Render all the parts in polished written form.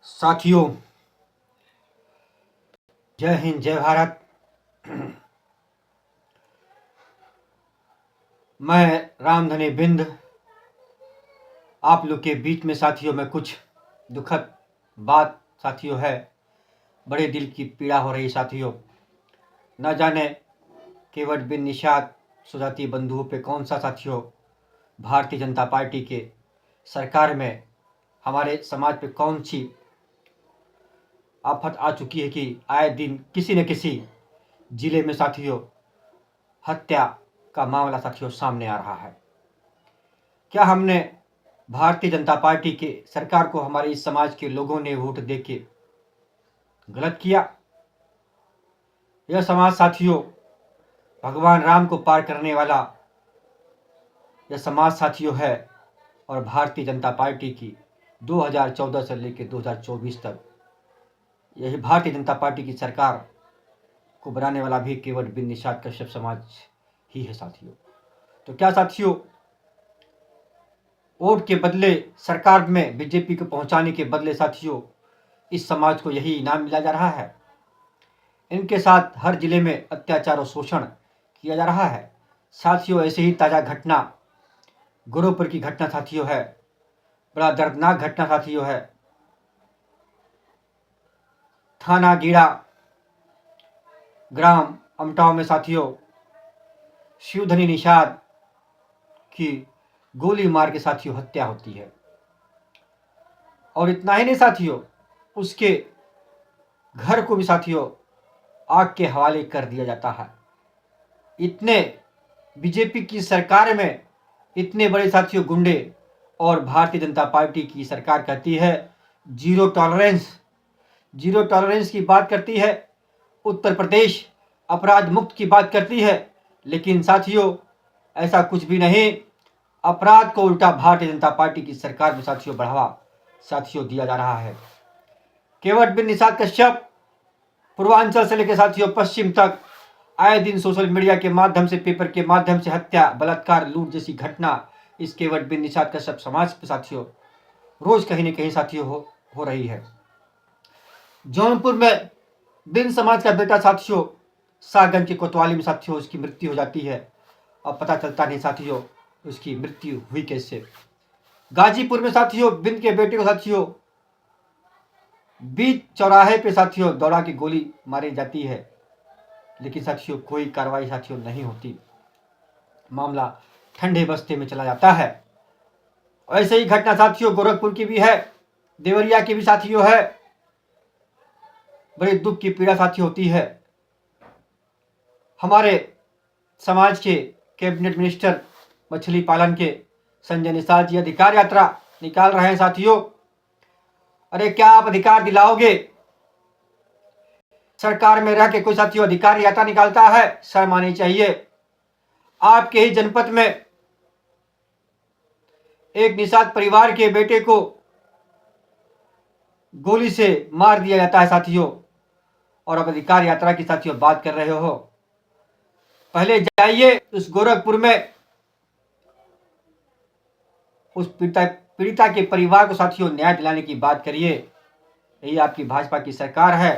साथियों, जय हिंद, जय भारत। मैं रामधनी बिंद आप लोग के बीच में साथियों में कुछ दुखद बात साथियों है। बड़े दिल की पीड़ा हो रही साथियों। न जाने केवट बिन निषाद सुजाती बंधुओं पे कौन सा साथियों भारतीय जनता पार्टी के सरकार में हमारे समाज पे कौन सी आफत आ चुकी है कि आए दिन किसी न किसी जिले में साथियों हत्या का मामला साथियों सामने आ रहा है। क्या हमने भारतीय जनता पार्टी के सरकार को हमारे इस समाज के लोगों ने वोट देके गलत किया? यह समाज साथियों भगवान राम को पार करने वाला यह समाज साथियों है और भारतीय जनता पार्टी की 2014 से लेकर 2024 तक यही भारतीय जनता पार्टी की सरकार को बनाने वाला भी केवट बिन निषाद कश्यप समाज ही है साथियों। तो क्या साथियों वोट के बदले सरकार में बीजेपी को पहुंचाने के बदले साथियों इस समाज को यही इनाम मिला जा रहा है? इनके साथ हर जिले में अत्याचार और शोषण किया जा रहा है साथियों। ऐसे ही ताज़ा घटना गोरखपुर की घटना साथियों है। बड़ा दर्दनाक घटना साथियों है। थाना गीड़ा ग्राम अमटाव में साथियों शिवधनी निषाद की गोली मार के साथियों हत्या होती है। और इतना ही नहीं साथियों, उसके घर को भी साथियों आग के हवाले कर दिया जाता है। इतने बीजेपी की सरकार में इतने बड़े साथियों गुंडे और भारतीय जनता पार्टी की सरकार कहती है जीरो टॉलरेंस, जीरो टॉलरेंस की बात करती है। उत्तर प्रदेश अपराध मुक्त की बात करती है, लेकिन साथियों ऐसा कुछ भी नहीं। अपराध को उल्टा भारतीय जनता पार्टी की सरकार में साथियों बढ़ावा साथियों दिया जा रहा है। केवट बिन निषाद कश्यप पूर्वांचल से लेकर साथियों पश्चिम तक आए दिन सोशल मीडिया के माध्यम से, पेपर के माध्यम से हत्या, बलात्कार, लूट जैसी घटना इस केवट बिन निषाद कश्यप समाज पे साथियों रोज कहीं न कहीं साथियों हो रही है। जौनपुर में बिन समाज का बेटा साथियों सागंज के कोतवाली में साथियों उसकी मृत्यु हो जाती है और पता चलता नहीं साथियों उसकी मृत्यु हुई कैसे। गाजीपुर में साथियों बिन के बेटे को साथियों बीच चौराहे पे साथियों दौड़ा के गोली मारी जाती है, लेकिन साथियों कोई कार्रवाई साथियों नहीं होती। मामला ठंडे बस्ते में चला जाता है। ऐसे ही घटना साथियों गोरखपुर की भी है, देवरिया की भी साथियों है। बड़ी दुख की पीड़ा साथी होती है। हमारे समाज के कैबिनेट मिनिस्टर मछली पालन के संजय निषाद जी अधिकार यात्रा निकाल रहे हैं साथियों। अरे क्या आप अधिकार दिलाओगे? सरकार में रह के कोई साथियों अधिकार यात्रा निकालता है? शर्म आनी चाहिए। आपके ही जनपद में एक निषाद परिवार के बेटे को गोली से मार दिया जाता है साथियों, और अब अधिकार यात्रा की साथियों बात कर रहे हो। पहले जाइए उस गोरखपुर में उस पीड़िता के परिवार को साथियों न्याय दिलाने की बात करिए। यही आपकी भाजपा की सरकार है।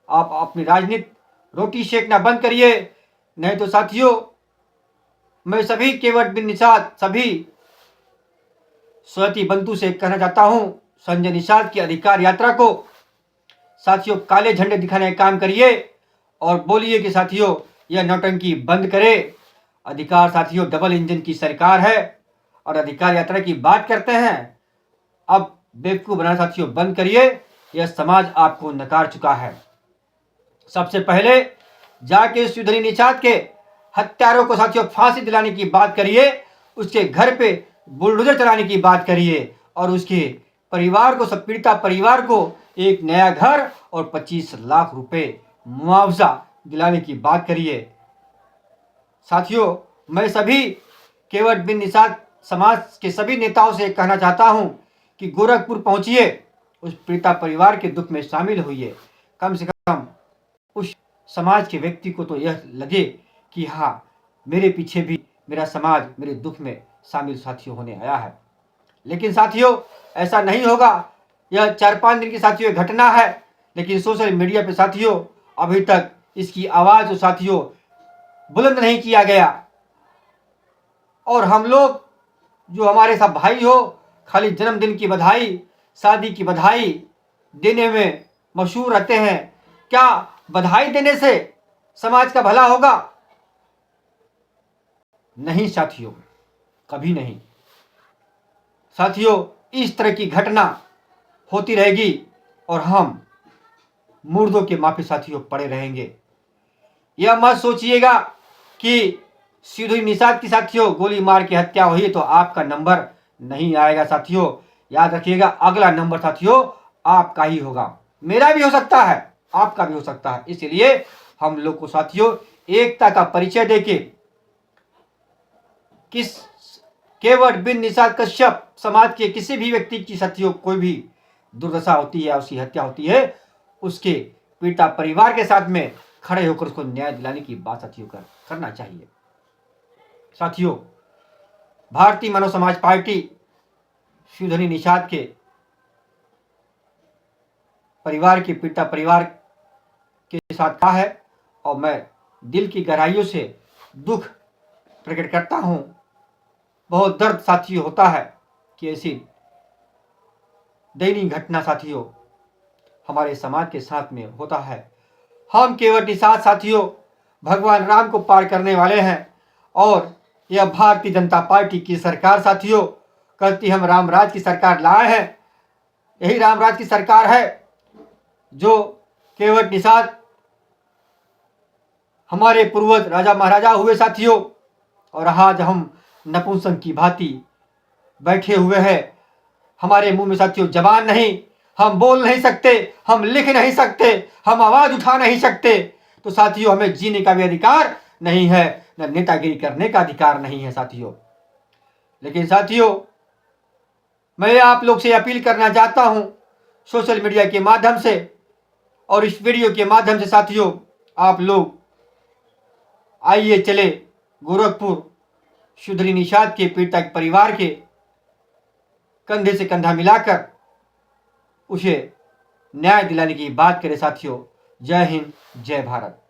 आप अपनी राजनीति रोटी सेकना बंद करिए, नहीं तो साथियों मैं सभी केवट बिन निषाद सभी स्वती बंधु से कहना चाहता हूं संजय निषाद की अधिकार यात्रा को साथियों काले झंडे दिखाने का काम करिए और बोलिए कि साथियों यह नौटंकी बंद करे। अधिकार साथियों डबल इंजन की सरकार है और अधिकार यात्रा की बात करते हैं। अब बेवकूफ बनाना साथियों बंद करिए। यह समाज आपको नकार चुका है। सबसे पहले जाके शिवधनी निषाद के हत्यारों को साथियों फांसी दिलाने की बात करिए, उसके घर पे बुलडोजर चलाने की बात करिए और उसके परिवार को, सब पीड़िता परिवार को एक नया घर और 25 लाख रुपए मुआवजा दिलाने की बात करिए। साथियों मैं सभी केवट बिन निषाद समाज के सभी नेताओं से कहना चाहता हूं कि गोरखपुर पहुंचिए, उस पीड़िता परिवार के दुख में शामिल होइए। कम से कम उस समाज के व्यक्ति को तो यह लगे कि हाँ मेरे पीछे भी मेरा समाज मेरे दुख में शामिल साथियों होने आया है। लेकिन साथियों ऐसा नहीं होगा। यह 4-5 दिन की साथियों घटना है, लेकिन सोशल मीडिया पे साथियों अभी तक इसकी आवाज तो साथियों बुलंद नहीं किया गया। और हम लोग जो हमारे सब भाई हो खाली जन्मदिन की बधाई, शादी की बधाई देने में मशहूर रहते हैं। क्या बधाई देने से समाज का भला होगा? नहीं साथियों, कभी नहीं। साथियों इस तरह की घटना होती रहेगी और हम मुर्दों के माफी साथियों पड़े रहेंगे। यह मत सोचिएगा कि सिद्धू निषाद की साथियों गोली मार के हत्या हुई तो आपका नंबर नहीं आएगा। साथियों याद रखिएगा, अगला नंबर साथियों आपका ही होगा। मेरा भी हो सकता है, आपका भी हो सकता है। इसलिए हम लोग को साथियों एकता का परिचय देके किस केवट बिन निषाद कश्यप समाज के किसी भी व्यक्ति की साथियों कोई भी दुर्दशा होती है, उसकी हत्या होती है, उसके पीड़िता परिवार के साथ में खड़े होकर उसको न्याय दिलाने की बात साथियों करना चाहिए। साथियों भारतीय मानव समाज पार्टी शिवधनी निषाद के परिवार के पीड़िता परिवार के साथ था है और मैं दिल की गहराइयों से दुख प्रकट करता हूं। बहुत दर्द साथियों होता है कि ऐसी दयनीय घटना साथियों हमारे समाज के साथ में होता है। हम केवल निषाद साथियों भगवान राम को पार करने वाले हैं और यह भारतीय जनता पार्टी की सरकार साथियों कहती हम रामराज की सरकार लाए हैं। यही रामराज की सरकार है जो केवट निषाद हमारे पूर्वज राजा महाराजा हुए साथियों, और आज हम नपुंसक की भांति बैठे हुए हैं। हमारे मुंह में साथियों जबान नहीं, हम बोल नहीं सकते, हम लिख नहीं सकते, हम आवाज उठा नहीं सकते, तो साथियों हमें जीने का भी अधिकार नहीं है, न नेतागिरी करने का अधिकार नहीं है साथियों। लेकिन साथियों मैं आप लोग से अपील करना चाहता हूं सोशल मीडिया के माध्यम से और इस वीडियो के माध्यम से साथियों, आप लोग आइए चले गोरखपुर शिवधनी निषाद के पीड़िता परिवार के कंधे से कंधा मिलाकर उसे न्याय दिलाने की बात करें साथियों। जय हिंद, जय भारत।